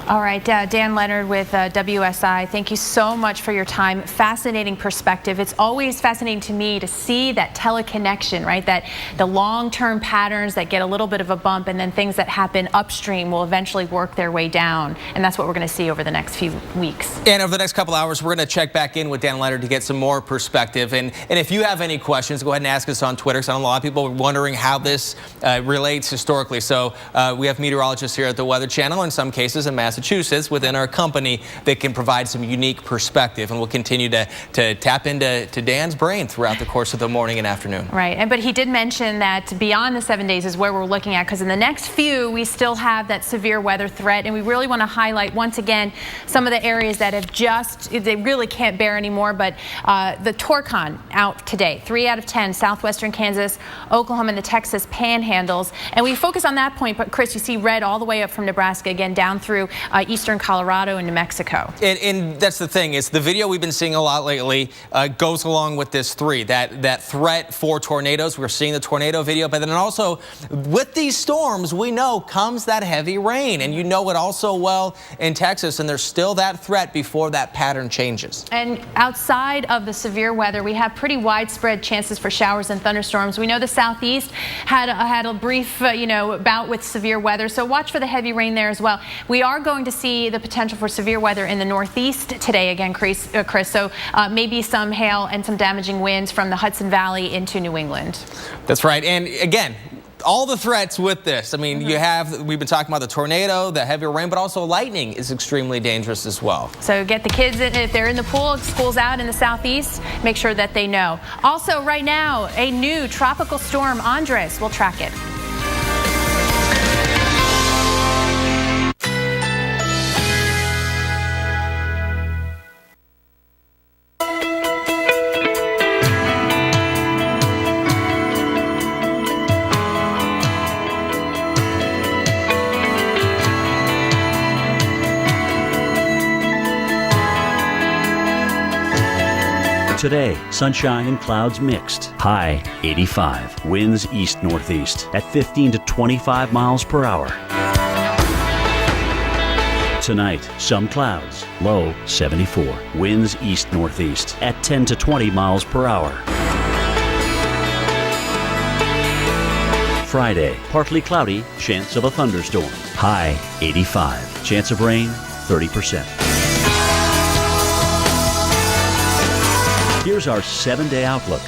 All right, Dan Leonard with WSI, thank you so much for your time. Fascinating perspective. It's always fascinating to me to see that teleconnection, right? That the long-term patterns that get a little bit of a bump and then things that happen upstream will eventually work their way down. And that's what we're going to see over the next few weeks. And over the next couple hours, we're going to check back in with Dan Leonard to get some more perspective. And if you have any questions, go ahead and ask us on Twitter. So I know a lot of people are wondering how this relates historically. So we have meteorologists here at the Weather Channel, in some cases in Massachusetts, within our company, that can provide some unique perspective, and we'll continue to tap into Dan's brain throughout the course of the morning and afternoon. Right, but he did mention that beyond the 7 days is where we're looking at, because in the next few we still have that severe weather threat, and we really want to highlight once again some of the areas that have they really can't bear anymore. But the Torcon out today, 3 out of 10, southwestern Kansas, Oklahoma, and the Texas panhandles, and we focus on that point. But Chris, you see red all the way up from Nebraska, again down through eastern Colorado and New Mexico. And that's the thing, is the video we've been seeing a lot lately goes along with this that threat for tornadoes. We're seeing the tornado video, but then also with these storms, we know comes that heavy rain, and you know it also well in Texas, and there's still that threat before that pattern changes. And outside of the severe weather, we have pretty widespread chances for showers and thunderstorms. We know the southeast had a brief bout with severe weather, so watch for the heavy rain there as well. We are going to see the potential for severe weather in the northeast today again, Chris. So maybe some hail and some damaging winds from the Hudson Valley into New England. That's right. And again, all the threats with this. I mean, we've been talking about the tornado, the heavy rain, but also lightning is extremely dangerous as well. So get the kids in, if they're in the pool, school's out in the southeast, make sure that they know. Also right now, a new tropical storm, Andres, we'll track it. Today, sunshine and clouds mixed. High 85. Winds east-northeast at 15 to 25 miles per hour. Tonight, some clouds, low 74. Winds east-northeast at 10 to 20 miles per hour. Friday, partly cloudy, chance of a thunderstorm. High 85. Chance of rain 30%. Here's our 7-day outlook.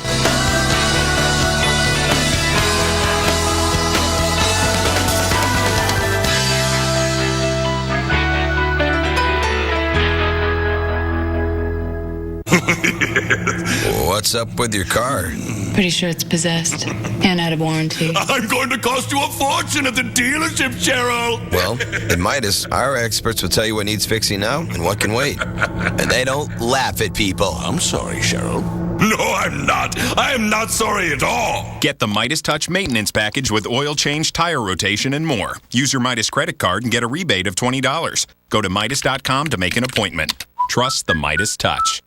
What's up with your car? Pretty sure it's possessed and out of warranty. I'm going to cost you a fortune at the dealership, Cheryl. Well, at Midas, our experts will tell you what needs fixing now and what can wait. And they don't laugh at people. I'm sorry, Cheryl. No, I'm not. I am not sorry at all. Get the Midas Touch maintenance package with oil change, tire rotation, and more. Use your Midas credit card and get a rebate of $20. Go to Midas.com to make an appointment. Trust the Midas Touch.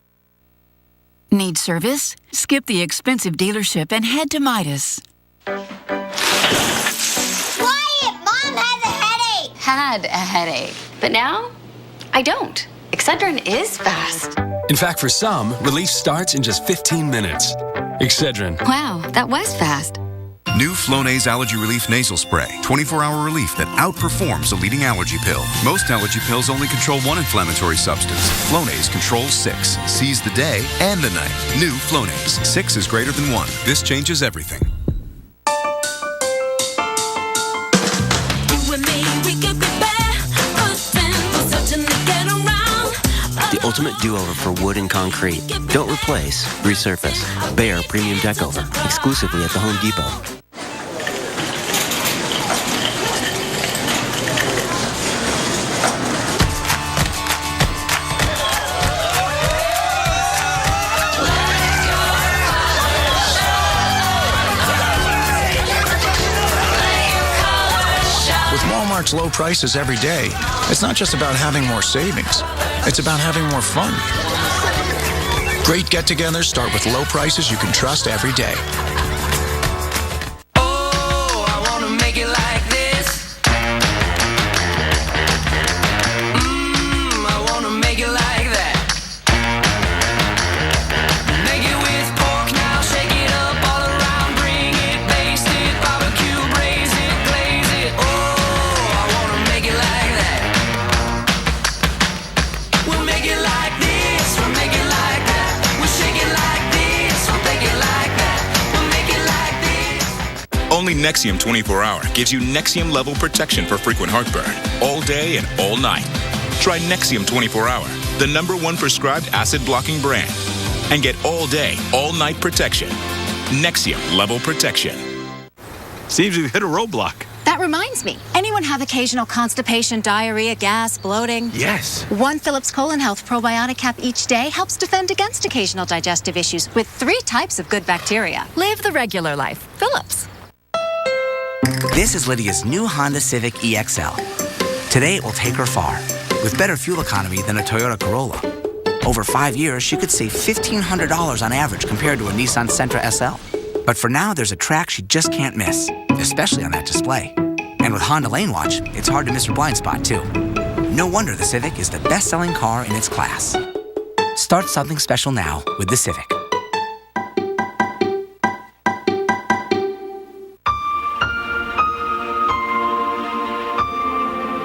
Need service? Skip the expensive dealership and head to Midas. Quiet! Mom has a headache! Had a headache, but now I don't. Excedrin is fast. In fact, for some, relief starts in just 15 minutes. Excedrin. Wow, that was fast. New Flonase Allergy Relief Nasal Spray. 24-hour relief that outperforms a leading allergy pill. Most allergy pills only control one inflammatory substance. Flonase controls 6. Sees the day and the night. New Flonase. 6 is greater than 1. This changes everything. The ultimate do-over for wood and concrete. Don't replace, resurface. Behr Premium Deck Over. Exclusively at the Home Depot. Walmart's low prices every day, it's not just about having more savings. It's about having more fun. Great get-togethers start with low prices you can trust every day. Oh, I want to make it like this. I want to make it like that. Make it with pork now, shake it up all around, bring it, baste it, barbecue, braise it, glaze it. Oh, I want to make it like that. We'll make it like this, we'll make it like that. We'll shake it like this, we'll make it like that. We'll make it like this. Only Nexium 24-hour gives you Nexium level protection for frequent heartburn, all day and all night. Try Nexium 24-hour, the #1 prescribed acid-blocking brand, and get all day, all night protection. Nexium level protection. Seems we've hit a roadblock. That reminds me. Anyone have occasional constipation, diarrhea, gas, bloating? Yes. One Philips Colon Health probiotic cap each day helps defend against occasional digestive issues with 3 types of good bacteria. Live the regular life. Philips. This is Lydia's new Honda Civic EXL. Today it will take her far, with better fuel economy than a Toyota Corolla. Over 5 years, she could save $1,500 on average compared to a Nissan Sentra SL. But for now, there's a track she just can't miss, especially on that display. And with Honda Lane Watch, it's hard to miss her blind spot, too. No wonder the Civic is the best-selling car in its class. Start something special now with the Civic.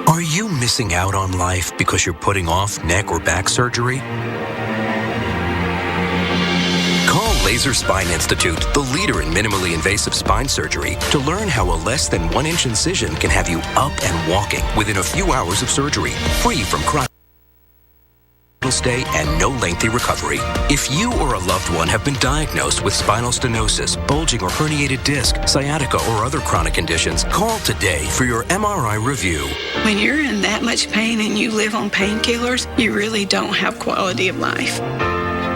Are you missing out on life because you're putting off neck or back surgery? Call Laser Spine Institute, the leader in minimally invasive spine surgery, to learn how a less than 1-inch incision can have you up and walking within a few hours of surgery, free from chronic stay and no lengthy recovery. If you or a loved one have been diagnosed with spinal stenosis, bulging or herniated disc, sciatica, or other chronic conditions, call today for your MRI review. When you're in that much pain and you live on painkillers, you really don't have quality of life.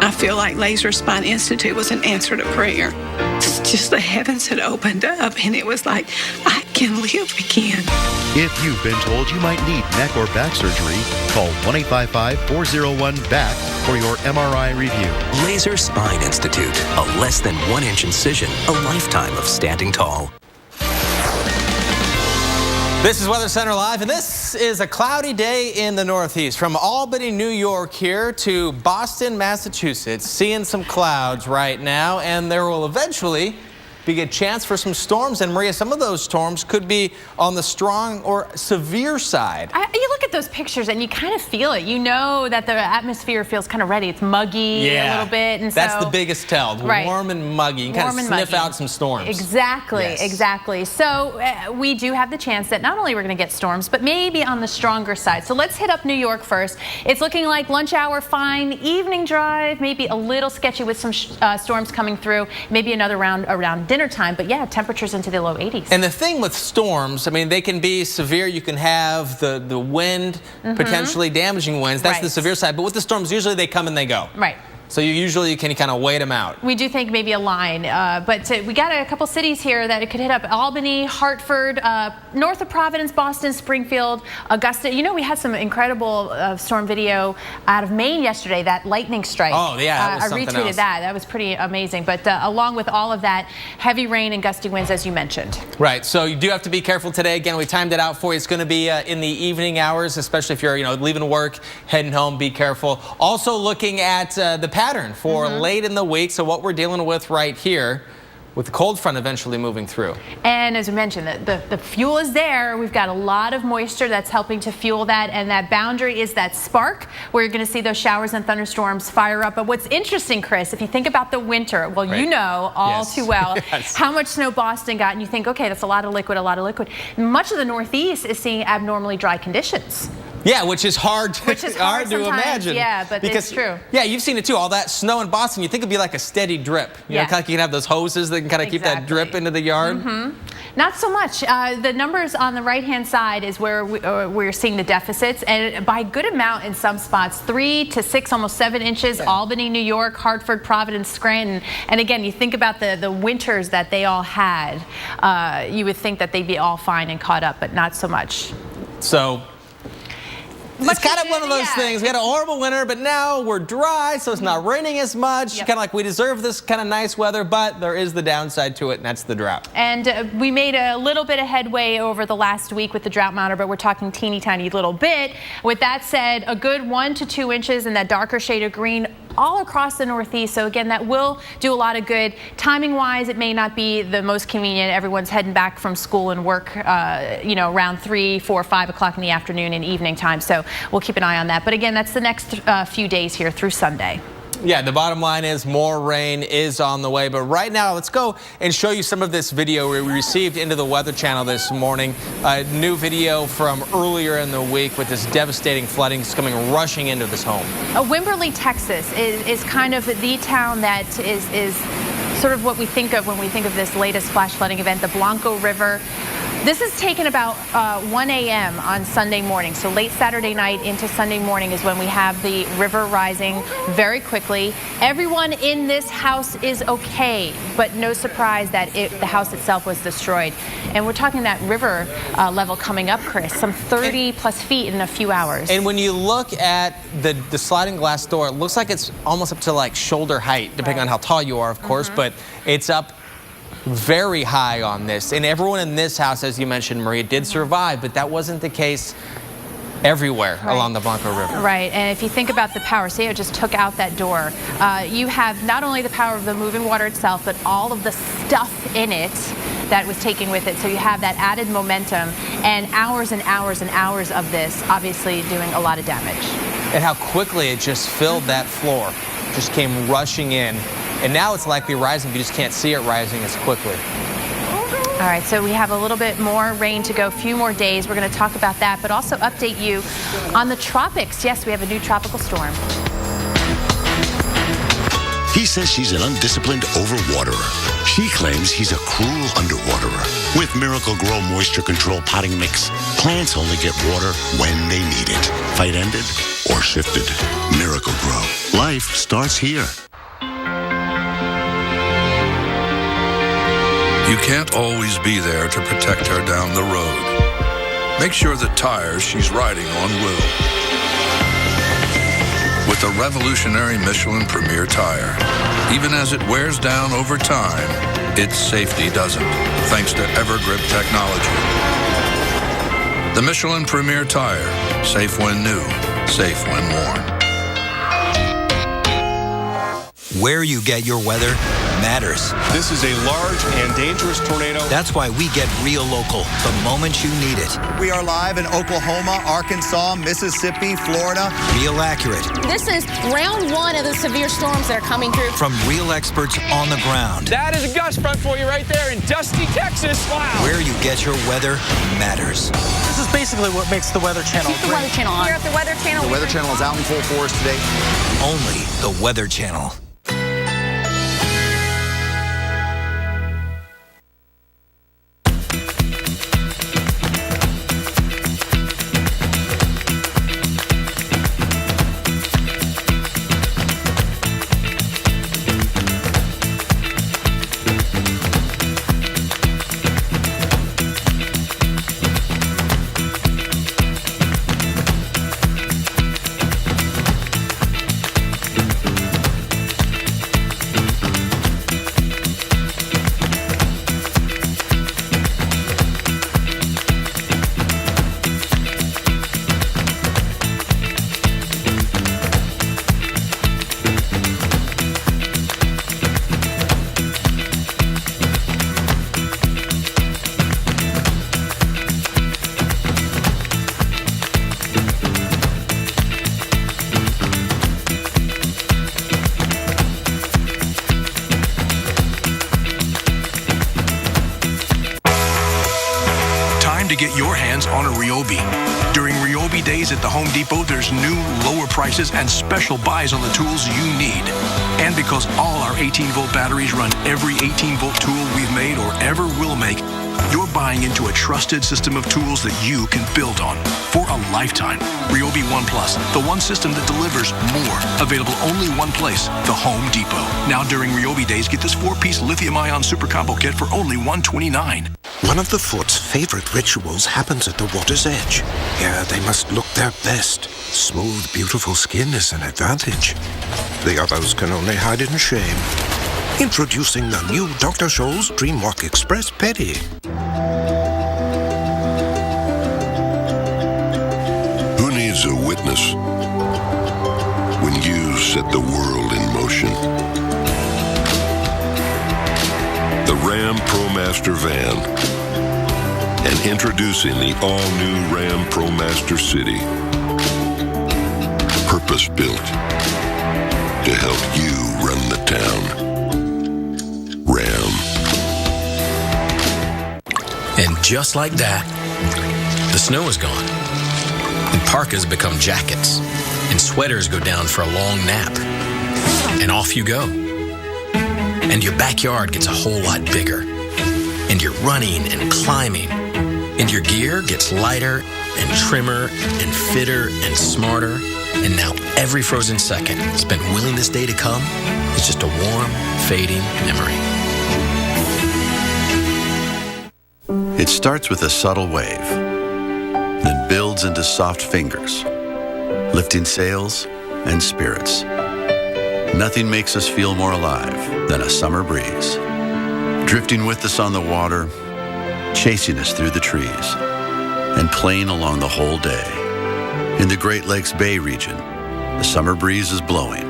I feel like Laser Spine Institute was an answer to prayer. It's just the heavens had opened up and it was like, I can live again. If you've been told you might need neck or back surgery, call 1-855-401-BACK for your MRI review. Laser Spine Institute, a less than 1-inch incision, a lifetime of standing tall. This is Weather Center Live, and this is a cloudy day in the Northeast. From Albany, New York here to Boston, Massachusetts, seeing some clouds right now, and there will eventually be a chance for some storms. And Maria, some of those storms could be on the strong or severe side. You look at those pictures and you kind of feel it. You know that the atmosphere feels kind of ready. It's muggy a little bit. And that's so, the biggest tell. Right. Warm and muggy. You can kind of sniff out some storms. Exactly, yes. exactly. So we do have the chance that not only we're going to get storms, but maybe on the stronger side. So let's hit up New York first. It's looking like lunch hour, fine. Evening drive, maybe a little sketchy with some storms coming through. Maybe another round around dinner time, but yeah, temperatures into the low 80s. And the thing with storms, I mean, they can be severe. You can have the wind, potentially damaging winds. That's the severe side. But with the storms, usually they come and they go. Right. So you can kind of wait them out. We do think maybe a line, but we got a couple cities here that it could hit up: Albany, Hartford, north of Providence, Boston, Springfield, Augusta. You know, we had some incredible storm video out of Maine yesterday, that lightning strike. Oh, yeah, that was something I retweeted else. that. That was pretty amazing. But along with all of that, heavy rain and gusty winds, as you mentioned. Right, so you do have to be careful today. Again, we timed it out for you. It's going to be in the evening hours, especially if you're leaving work, heading home. Be careful. Also looking at the pattern for late in the week. So what we're dealing with right here, with the cold front eventually moving through. And as we mentioned, the fuel is there. We've got a lot of moisture that's helping to fuel that, and that boundary is that spark where you're going to see those showers and thunderstorms fire up. But what's interesting, Chris, if you think about the winter, well, you know all too well how much snow Boston got, and you think, okay, that's a lot of liquid, a lot of liquid. Much of the Northeast is seeing abnormally dry conditions. Yeah, which is hard to, to imagine. Yeah, but it's true. Yeah, you've seen it too. All that snow in Boston, you think it'd be like a steady drip. You know, kind of like you can have those hoses that can kind of keep that drip into the yard. Not so much. The numbers on the right-hand side is where we're seeing the deficits, and by a good amount in some spots, 3 to 6, almost 7 inches. Albany, New York, Hartford, Providence, Scranton. And again, you think about the winters that they all had. You would think that they'd be all fine and caught up, but not so much. So it's kind of one of those things. We had a horrible winter, but now we're dry, so it's not raining as much. Kind of like we deserve this kind of nice weather, but there is the downside to it, and that's the drought. And we made a little bit of headway over the last week with the drought monitor, but we're talking teeny tiny little bit. With that said, a good 1 to 2 inches in that darker shade of green all across the Northeast. So again, that will do a lot of good. Timing wise, it may not be the most convenient. Everyone's heading back from school and work, around 3, 4, 5 o'clock in the afternoon and evening time. So we'll keep an eye on that. But again, that's the next few days here through Sunday. Yeah, the bottom line is more rain is on the way. But right now, let's go and show you some of this video we received into the Weather Channel this morning. A new video from earlier in the week with this devastating flooding coming rushing into this home. Wimberley, Texas is kind of the town that is sort of what we think of when we think of this latest flash flooding event, the Blanco River. This is taken about 1 a.m. on Sunday morning. So late Saturday night into Sunday morning is when we have the river rising very quickly. Everyone in this house is okay, but no surprise that the house itself was destroyed. And we're talking that river level coming up, Chris, some 30 plus feet in a few hours. And when you look at the sliding glass door, it looks like it's almost up to like shoulder height, depending on how tall you are, of course, but it's up very high on this. And everyone in this house, as you mentioned, Maria, did survive, but that wasn't the case everywhere along the Blanco River. Right, and if you think about the power, say it just took out that door, you have not only the power of the moving water itself, but all of the stuff in it that was taken with it. So you have that added momentum and hours and hours and hours of this, obviously doing a lot of damage. And how quickly it just filled that floor, just came rushing in. And now it's likely rising, but you just can't see it rising as quickly. All right, so we have a little bit more rain to go, a few more days. We're going to talk about that, but also update you on the tropics. Yes, we have a new tropical storm. He says she's an undisciplined overwaterer. She claims he's a cruel underwaterer. With Miracle Grow Moisture Control Potting Mix, plants only get water when they need it. Fight ended or shifted. Miracle Grow. Life starts here. You can't always be there to protect her down the road. Make sure the tires she's riding on will. With the revolutionary Michelin Premier Tire, even as it wears down over time, its safety doesn't, thanks to Evergrip technology. The Michelin Premier Tire. Safe when new, safe when worn. Where you get your weather matters. This is a large and dangerous tornado. That's why we get real local the moment you need it. We are live in Oklahoma, Arkansas, Mississippi, Florida. Real accurate. This is round one of the severe storms that are coming through. From real experts on the ground. That is a gust front for you right there in Dusty, Texas. Wow. Where you get your weather matters. This is basically what makes the Weather Channel Keep the Weather Channel on. Here at the Weather Channel. The Weather Channel is out in full force today. Only the Weather Channel. To get your hands on a Ryobi. During Ryobi days at the Home Depot, there's new, lower prices and special buys on the tools you need. And because all our 18-volt batteries run every 18-volt tool we've made or ever will make, you're buying into a trusted system of tools that you can build on for a lifetime. Ryobi One Plus, the one system that delivers more. Available only one place, the Home Depot. Now during Ryobi days, get this 4-piece lithium-ion super combo kit for only $129. One of the Foot's favorite rituals happens at the water's edge. Here they must look their best. Smooth, beautiful skin is an advantage. The others can only hide in shame. Introducing the new Dr. Scholl's Dreamwalk Express Pedi. Who needs a witness when you set the world in motion? The Ram ProMaster van, and introducing the all-new Ram ProMaster City, purpose-built to help you run the town. Ram. And just like that, the snow is gone, and parkas become jackets, and sweaters go down for a long nap, and off you go. And your backyard gets a whole lot bigger. And you're running and climbing. And your gear gets lighter and trimmer and fitter and smarter. And now every frozen second spent willing this day to come is just a warm, fading memory. It starts with a subtle wave, then builds into soft fingers, lifting sails and spirits. Nothing makes us feel more alive than a summer breeze, drifting with us on the water, chasing us through the trees, and playing along the whole day. In the Great Lakes Bay region, the summer breeze is blowing.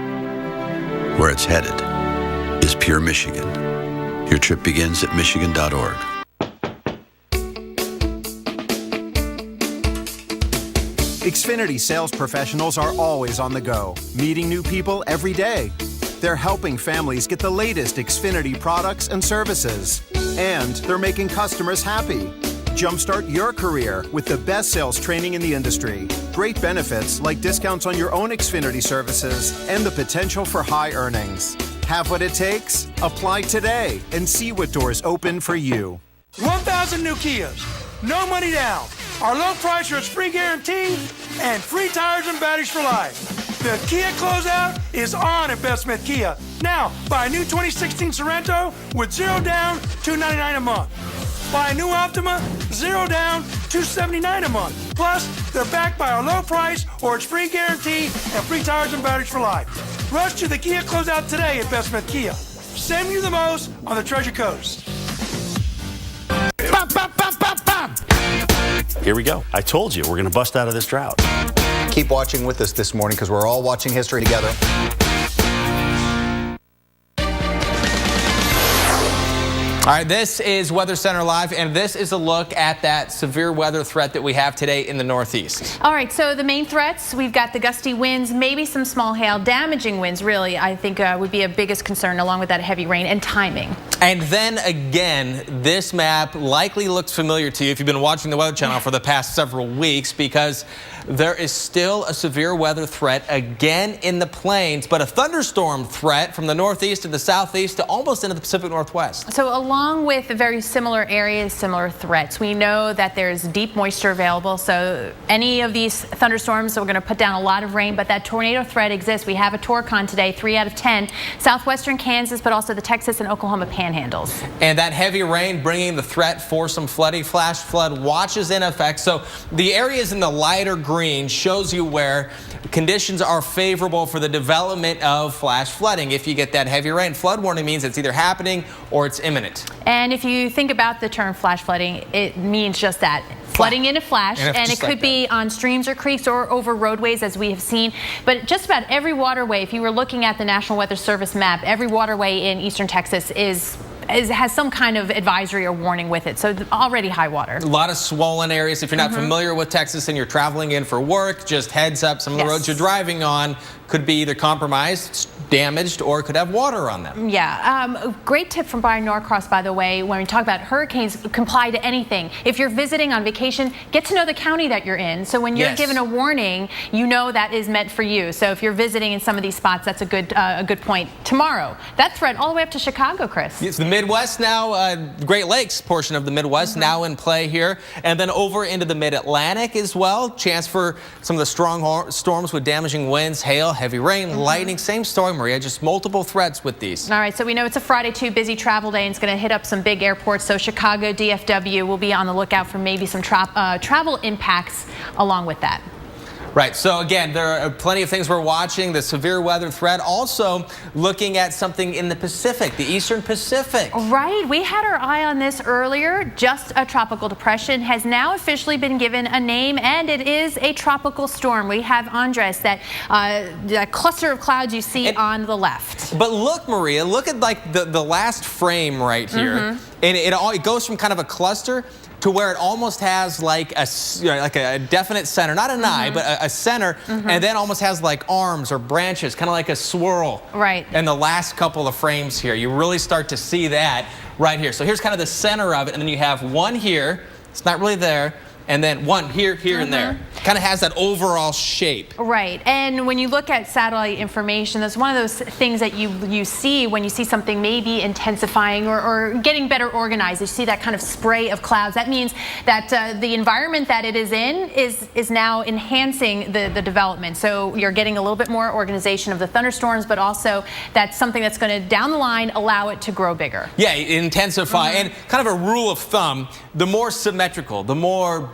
Where it's headed is pure Michigan. Your trip begins at michigan.org. Xfinity sales professionals are always on the go, meeting new people every day. They're helping families get the latest Xfinity products and services. And they're making customers happy. Jumpstart your career with the best sales training in the industry. Great benefits like discounts on your own Xfinity services and the potential for high earnings. Have what it takes? Apply today and see what doors open for you. 1,000 new Kias. No money down. Our low price is free guarantee and free tires and batteries for life. The Kia closeout is on at Best Smith Kia. Now, buy a new 2016 Sorento with $0 down, $299 a month. Buy a new Optima, $0 down, $279 a month. Plus, they're backed by our low price or its free guarantee and free tires and batteries for life. Rush to the Kia closeout today at Best Smith Kia. Saving you the most on the Treasure Coast. here we go. I told you, we're going to bust out of this drought. Keep watching with us this morning because we're all watching history together. All right, this is Weather Center Live, and this is a look at that severe weather threat that we have today in the Northeast. All right, so the main threats, we've got the gusty winds, maybe some small hail, damaging winds really, I think would be a biggest concern along with that heavy rain and timing. And then again, this map likely looks familiar to you if you've been watching the Weather Channel for the past several weeks, because there is still a severe weather threat again in the plains, but a thunderstorm threat from the northeast to the southeast to almost into the Pacific Northwest. So along with very similar areas, similar threats, we know that there's deep moisture available. So any of these thunderstorms are going to put down a lot of rain, but that tornado threat exists. We have a Torcon today, 3 out of 10, southwestern Kansas, but also the Texas and Oklahoma panhandles. And that heavy rain bringing the threat for some flooding, flash flood watches in effect. So the areas in the lighter green shows you where conditions are favorable for the development of flash flooding. If you get that heavy rain, flood warning means it's either happening or it's imminent. And if you think about the term flash flooding, it means just that. Flooding in a flash, and it could be on streams or creeks or over roadways, as we have seen. But just about every waterway, if you were looking at the National Weather Service map, every waterway in eastern Texas has some kind of advisory or warning with it. So already high water. A lot of swollen areas. If you're not familiar with Texas and you're traveling in for work, just heads up, some of the roads you're driving on could be either compromised, damaged, or could have water on them. Yeah, a great tip from Brian Norcross, by the way, when we talk about hurricanes, comply to anything. If you're visiting on vacation, get to know the county that you're in. So when you're given a warning, you know that is meant for you. So if you're visiting in some of these spots, that's a good point. Tomorrow, that threat all the way up to Chicago, Chris. It's the Midwest now, Great Lakes portion of the Midwest now in play here. And then over into the Mid-Atlantic as well. Chance for some of the strong storms with damaging winds, hail, heavy rain, lightning. Same story, Maria, just multiple threats with these. All right, so we know it's a Friday too, busy travel day, and it's going to hit up some big airports. So Chicago, DFW will be on the lookout for maybe some travel impacts along with that. Right, so again, there are plenty of things we're watching. The severe weather threat, also looking at something in the Pacific, the Eastern Pacific. Right, we had our eye on this earlier. Just a tropical depression has now officially been given a name, and it is a tropical storm. We have Andres, that cluster of clouds you see on the left. But look, Maria, look at like the last frame right here. And it goes from kind of a cluster to where it almost has like a definite center, not an eye, but a center, and then almost has like arms or branches, kind of like a swirl. Right. And the last couple of frames here, you really start to see that right here. So here's kind of the center of it, and then you have one here. It's not really there. And then one here, and there. Kind of has that overall shape. Right, and when you look at satellite information, that's one of those things that you see when you see something maybe intensifying or getting better organized. You see that kind of spray of clouds. That means that the environment that it is in is now enhancing the development. So you're getting a little bit more organization of the thunderstorms, but also that's something that's going to, down the line, allow it to grow bigger. Yeah, intensify. And kind of a rule of thumb, the more symmetrical, the more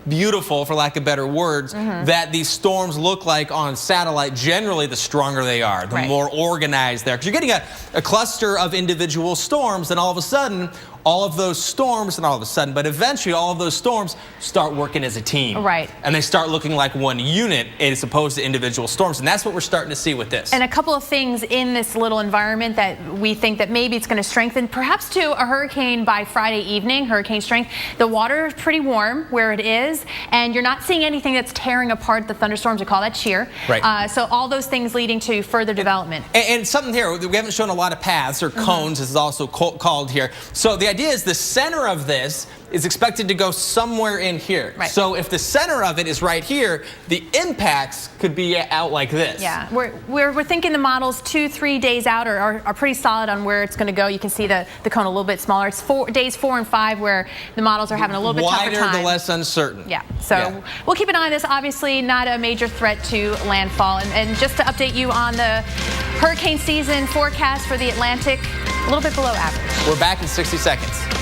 beautiful, for lack of better words, that these storms look like on satellite, generally the stronger they are, the more organized they are. Because you're getting a cluster of individual storms, and all of a sudden, all of those storms, and all of a sudden, but eventually all of those storms start working as a team. Right. And they start looking like one unit as opposed to individual storms. And that's what we're starting to see with this. And a couple of things in this little environment that we think that maybe it's going to strengthen, perhaps to a hurricane by Friday evening, hurricane strength. The water is pretty warm where it is, and you're not seeing anything that's tearing apart the thunderstorms. We call that shear. Right. So all those things leading to further development. And something here, we haven't shown a lot of paths or cones, as is also called here. So the idea is the center of this is expected to go somewhere in here. Right. So if the center of it is right here, the impacts could be out like this. Yeah, we're thinking the models 2-3 days out are pretty solid on where it's going to go. You can see the cone a little bit smaller. It's days 4 and 5 where the models are having a little bit tougher time. Wider, the less uncertain. Yeah, so we'll keep an eye on this. Obviously not a major threat to landfall. And just to update you on the hurricane season forecast for the Atlantic, a little bit below average. We're back in 60 seconds.